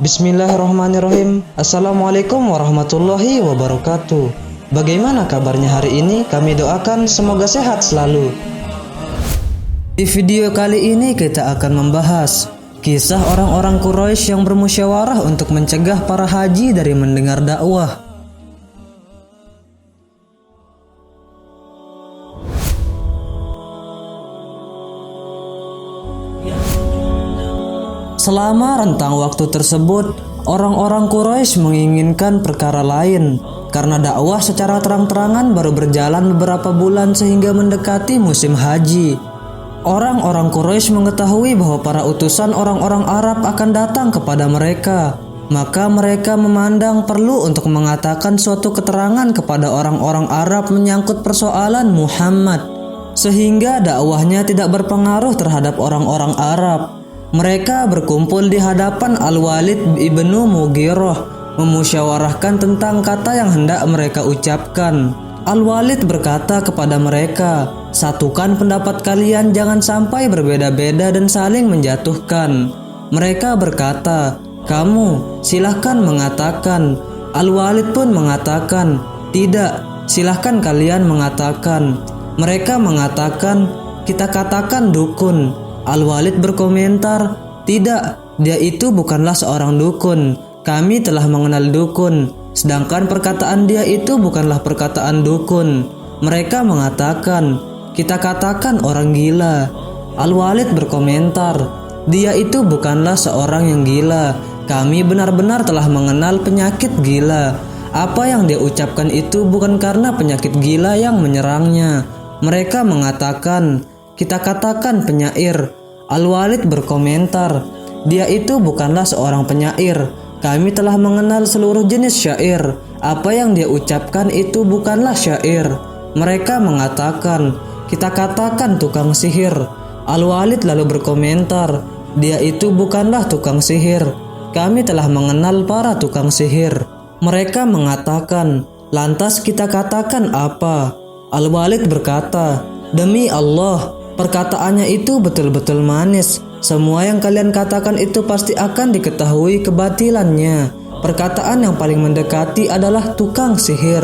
Bismillahirrahmanirrahim. Assalamualaikum warahmatullahi wabarakatuh. Bagaimana kabarnya hari ini? Kami doakan semoga sehat selalu. Di video kali ini kita akan membahas kisah orang-orang Quraisy yang bermusyawarah untuk mencegah para haji dari mendengar dakwah. Selama rentang waktu tersebut, orang-orang Quraisy menginginkan perkara lain karena dakwah secara terang-terangan baru berjalan beberapa bulan sehingga mendekati musim haji. Orang-orang Quraisy mengetahui bahwa para utusan orang-orang Arab akan datang kepada mereka, maka mereka memandang perlu untuk mengatakan suatu keterangan kepada orang-orang Arab menyangkut persoalan Muhammad, sehingga dakwahnya tidak berpengaruh terhadap orang-orang Arab. Mereka berkumpul di hadapan Al-Walid ibnu Mughirah memusyawarahkan tentang kata yang hendak mereka ucapkan. Al-Walid berkata kepada mereka, "Satukan pendapat kalian, jangan sampai berbeda-beda dan saling menjatuhkan." Mereka berkata, "Kamu silahkan mengatakan." Al-Walid pun mengatakan, "Tidak, silahkan kalian mengatakan." Mereka mengatakan, "Kita katakan dukun." Al-Walid berkomentar, "Tidak, dia itu bukanlah seorang dukun. Kami telah mengenal dukun, sedangkan perkataan dia itu bukanlah perkataan dukun." Mereka mengatakan, "Kita katakan orang gila." Al-Walid berkomentar, "Dia itu bukanlah seorang yang gila. Kami benar-benar telah mengenal penyakit gila. Apa yang dia ucapkan itu bukan karena penyakit gila yang menyerangnya." Mereka mengatakan, "Kita katakan penyair." Al-Walid berkomentar, "Dia itu bukanlah seorang penyair. Kami telah mengenal seluruh jenis syair. Apa yang dia ucapkan itu bukanlah syair." Mereka mengatakan, "Kita katakan tukang sihir." Al-Walid lalu berkomentar, "Dia itu bukanlah tukang sihir. Kami telah mengenal para tukang sihir." Mereka mengatakan, "Lantas kita katakan apa?" Al-Walid berkata, "Demi Allah, perkataannya itu betul-betul manis. Semua yang kalian katakan itu pasti akan diketahui kebatilannya. Perkataan yang paling mendekati adalah tukang sihir,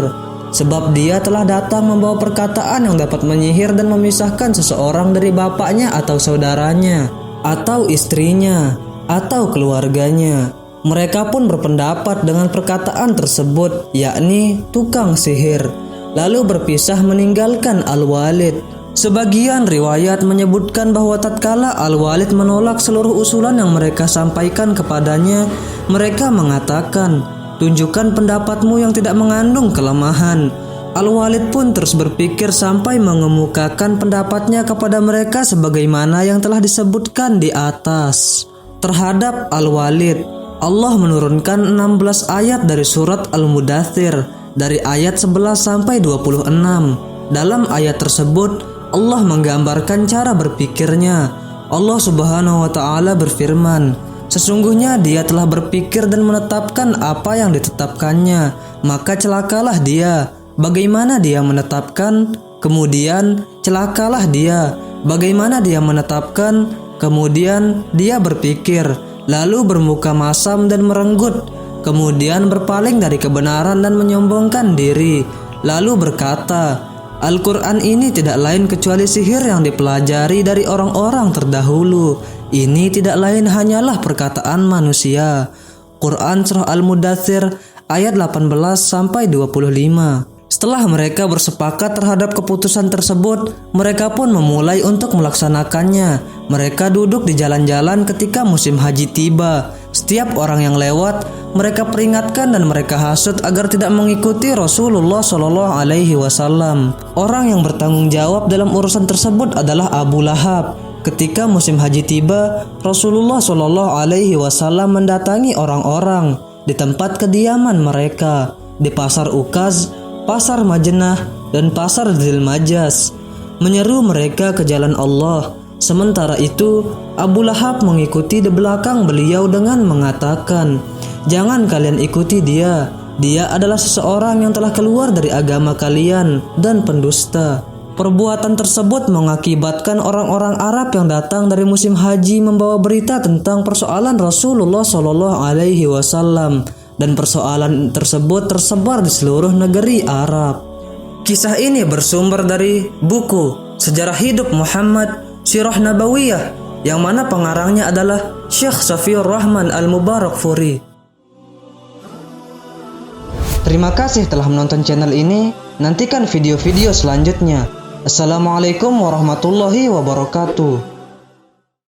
sebab dia telah datang membawa perkataan yang dapat menyihir dan memisahkan seseorang dari bapaknya atau saudaranya, atau istrinya, atau keluarganya." Mereka pun berpendapat dengan perkataan tersebut, yakni tukang sihir, lalu berpisah meninggalkan Al-Walid. Sebagian riwayat menyebutkan bahwa tatkala Al-Walid menolak seluruh usulan yang mereka sampaikan kepadanya, mereka mengatakan, "Tunjukkan pendapatmu yang tidak mengandung kelemahan." Al-Walid pun terus berpikir sampai mengemukakan pendapatnya kepada mereka sebagaimana yang telah disebutkan di atas. Terhadap Al-Walid, Allah menurunkan 16 ayat dari surat Al-Mudaththir dari ayat 11 sampai 26. Dalam ayat tersebut Allah menggambarkan cara berpikirnya. Allah Subhanahu wa Ta'ala berfirman, "Sesungguhnya dia telah berpikir dan menetapkan apa yang ditetapkannya, maka celakalah dia. Bagaimana dia menetapkan? Kemudian celakalah dia. Bagaimana dia menetapkan? Kemudian dia berpikir, lalu bermuka masam dan merenggut, kemudian berpaling dari kebenaran dan menyombongkan diri, lalu berkata, Al-Quran ini tidak lain kecuali sihir yang dipelajari dari orang-orang terdahulu. Ini tidak lain hanyalah perkataan manusia." Quran Surah Al-Mudaththir ayat 18 sampai 25. Setelah mereka bersepakat terhadap keputusan tersebut, mereka pun memulai untuk melaksanakannya. Mereka duduk di jalan-jalan ketika musim haji tiba. Setiap orang yang lewat, mereka peringatkan dan mereka hasut agar tidak mengikuti Rasulullah SAW. Orang yang bertanggung jawab dalam urusan tersebut adalah Abu Lahab. Ketika musim haji tiba, Rasulullah SAW mendatangi orang-orang di tempat kediaman mereka, di pasar Ukaz, pasar Majenah, dan pasar Dzil Majas, menyeru mereka ke jalan Allah. Sementara itu, Abu Lahab mengikuti di belakang beliau dengan mengatakan, "Jangan kalian ikuti dia. Dia adalah seseorang yang telah keluar dari agama kalian dan pendusta." Perbuatan tersebut mengakibatkan orang-orang Arab yang datang dari musim haji membawa berita tentang persoalan Rasulullah Shallallahu Alaihi Wasallam, dan persoalan tersebut tersebar di seluruh negeri Arab. Kisah ini bersumber dari buku Sejarah Hidup Muhammad Sirah Nabawiyah, yang mana pengarangnya adalah Syekh Safiur Rahman Al-Mubarakfuri. Terima kasih telah menonton channel ini. Nantikan video-video selanjutnya. Assalamualaikum warahmatullahi wabarakatuh.